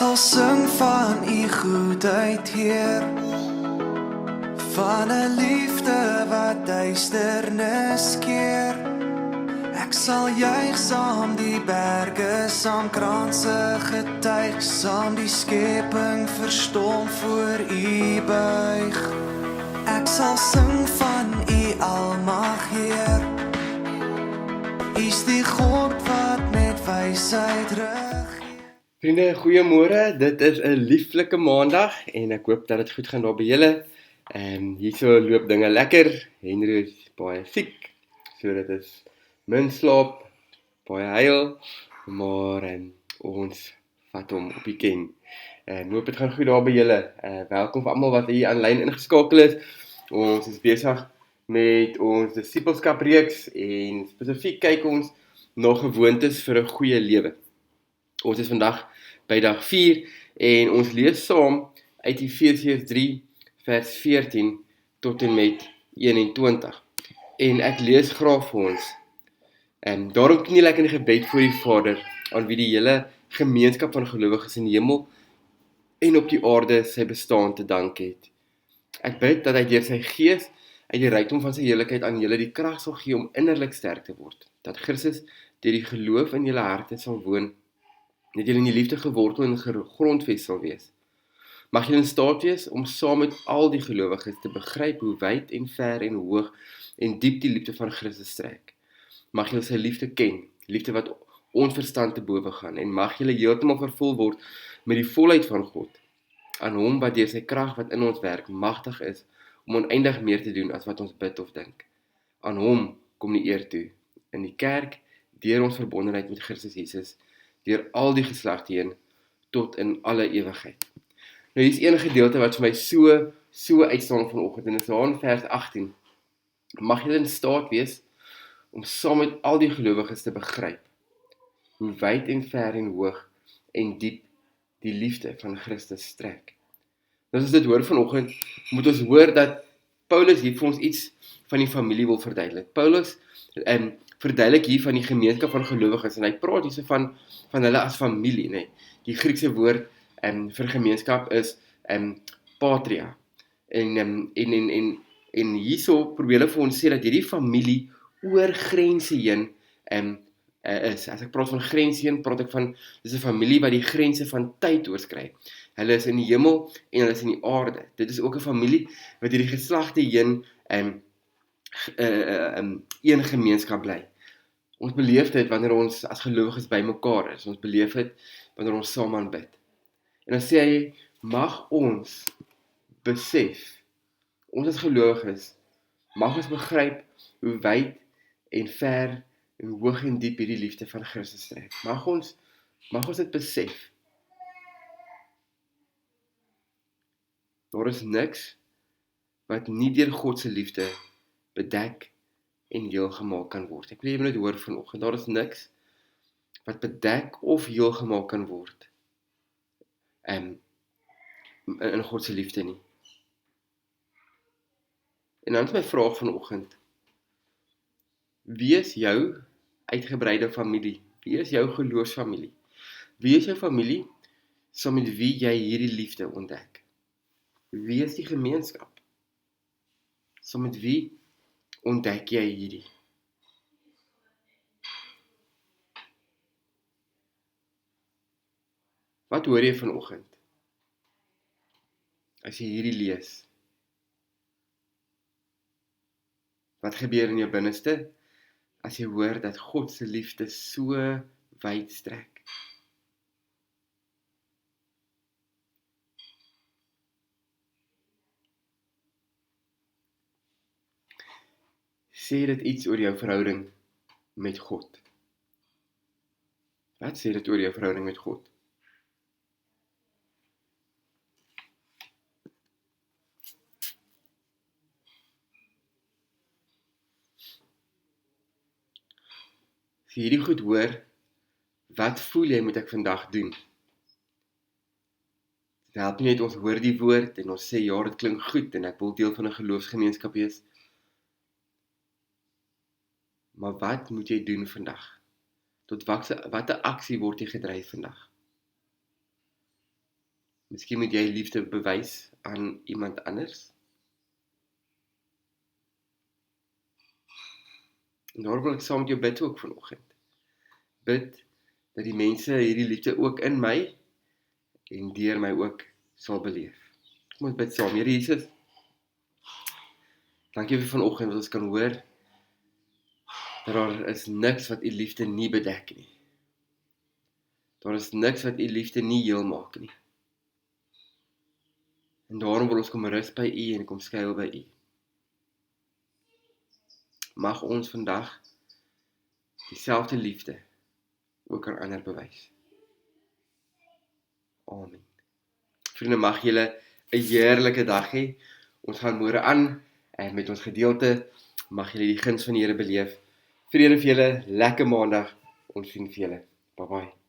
sal sing van u goedheid, Heer, van 'n liefde wat duisternis keer. Ek sal juig saam die berge, saam kranse getuig, saam die skepping verstom voor u buig. Ek sal sing van u almag, Heer, u's die God wat met wysheid regeer. Vriende, goeiemôre. Dit is 'n lieflike maandag en ek hoop dat dit goed gaan daar by julle. Hierso loop dinge lekker. Henry is baie siek, so dit is min slaap, baie huil, maar ons vat hom op die ken. Hoop dit gaan goed daar by julle. Welkom vir almal wat hier aanlyn ingeskakel is. Ons is besig met ons disipelskap reeks en spesifiek kyk ons na gewoontes vir 'n goeie lewe. Ons is vandag by dag 4 en ons lees saam uit Efesiërs 3 vers 14 tot en met 21. En ek lees graag vir ons. Daarom kniel ek in gebed voor die Vader, aan wie die hele gemeenskap van gelowiges in die hemel en op die aarde sy bestaan te dank het. Ek bid dat hy deur sy gees uit die rykdom van sy heerlikheid aan julle die krag sal gee om innerlik sterk te word, dat Christus deur die geloof in julle harte sal woon, dat julle in die liefde gewortel en gegrondves sal wees. Mag julle in staat wees om saam met al die gelowiges te begryp hoe wyd en ver en hoog en diep die liefde van Christus strek. Mag julle sy liefde ken, liefde wat ons verstand te bowe gaan, en mag julle heeltemal vervul word met die volheid van God, aan hom wat deur sy krag wat in ons werk magtig is om oneindig meer te doen as wat ons bid of dink. Aan hom kom die eer toe, in die kerk, deur ons verbondenheid met Christus Jesus, deur al die geslagte heen, tot in alle ewigheid. Nou, hier is een gedeelte wat vir my so uitstaan vanoggend, en dit is daar in vers 18. Mag julle in staat wees om saam met al die gelowiges te begryp hoe wyd en ver en hoog en diep die liefde van Christus strek. Nou, as dit hoor vanoggend, moet ons hoor dat Paulus hier vir ons iets van die familie wil verduidelik. Paulus verduidelik hier van die gemeenskap van gelowiges, en hy praat hier van hulle as familie, nee. Die Griekse woord vir gemeenskap is patria. En hierso probeer hulle vir ons sê dat hierdie familie oor grense heen is. As ek praat van grense heen, praat ek van, dis 'n familie wat die grense van tyd oorskry. Hulle is in die hemel en hulle is in die aarde. Dit is ook 'n familie wat hierdie geslagte heen een gemeenskap bly. Ons beleef dit wanneer ons as gelowiges by mekaar is. Ons beleef dit wanneer ons saam aanbid. En dan sê hy, mag ons besef, ons as gelowiges, mag ons begryp hoe wyd en ver en hoog en diep hierdie liefde van Christus strek. Mag ons dit besef. Daar is niks wat nie deur God se liefde bedek en heel gemaak kan word. Ek wil jy dit hoor vanoggend. Daar is niks wat bedek of heel gemaak kan word in God se liefde nie. En dan is my vraag vanoggend, wie is jou uitgebreide familie? Wie is jou geloofsfamilie? Wie is jou familie saam met wie jy hierdie liefde ontdek? Wie is die gemeenskap? Saam met wie ontdek jy hierdie? Wat hoor jy vanoggend as jy hierdie lees? Wat gebeur in jou binneste as jy hoor dat God se liefde so wyd strek? Sê dit iets oor jou verhouding met God? Wat sê dit oor jou verhouding met God? As jy hierdie goed hoor, wat voel jy moet ek vandag doen? Dit help nie net ons hoor die woord en ons sê ja, dit klink goed en ek wil deel van 'n geloofsgemeenskap wees. Maar wat moet jy doen vandag? Tot watter aksie word jy gedryf vandag? Miskien moet jy liefde bewys aan iemand anders. En daarom wil ek saam met jou bid ook vanoggend. Bid dat die mense hierdie liefde ook in my en deur my ook sal beleef. Kom ons bid saam. Here Jesus, dankie vir vanoggend wat ons kan hoor dat daar is niks wat u liefde nie bedek nie. Daar is niks wat u liefde nie heel maak nie. En daarom wil ons kom rus by u en kom skuil by u. Mag ons vandag dieselfde liefde ook aan ander bewys. Amen. Vriende, mag julle 'n heerlike dag hê. Ons gaan môre aan met ons gedeelte. Mag julle die guns van die Here beleef. Vrede vir julle, lekker maandag. Ons sien vir julle. Bye bye.